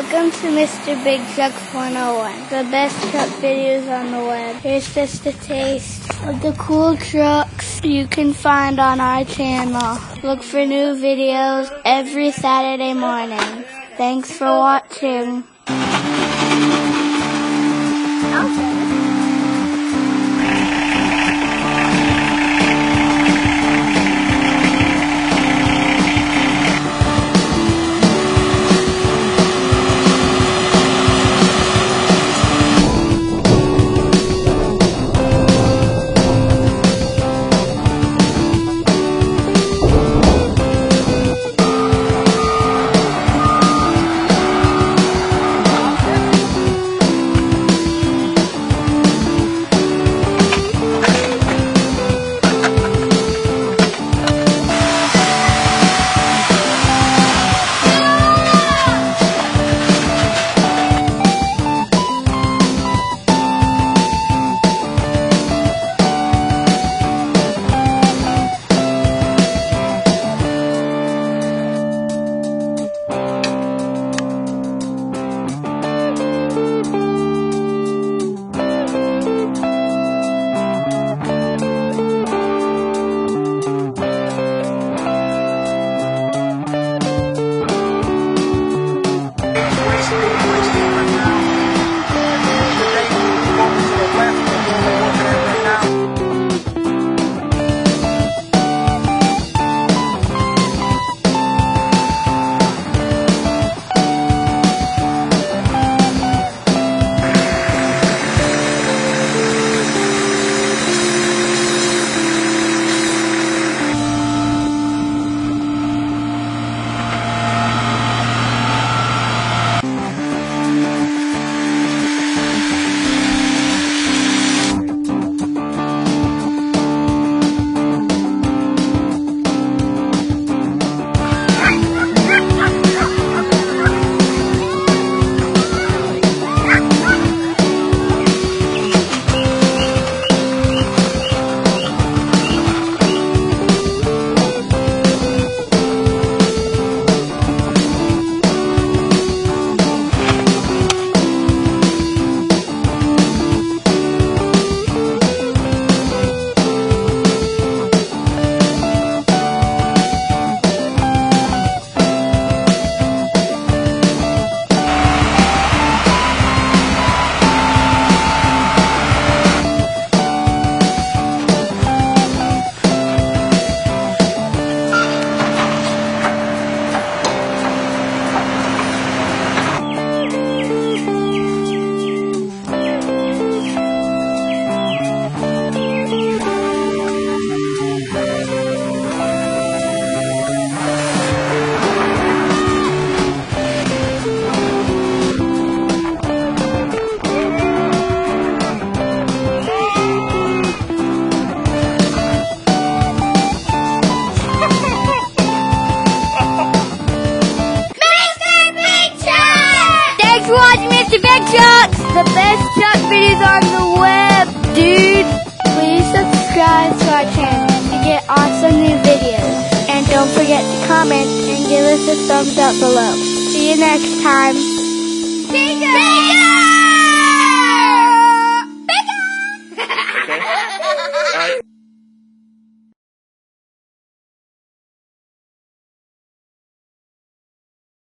Welcome to MrBigTrucks101, the best truck videos on the web. Here's just a taste of the cool trucks you can find on our channel. Look for new videos every Saturday morning. Thanks for watching. MrBigTrucks, the best truck videos on the web, dude. Please subscribe to our channel to get awesome new videos. And don't forget to comment and give us a thumbs up below. See you next time. See ya!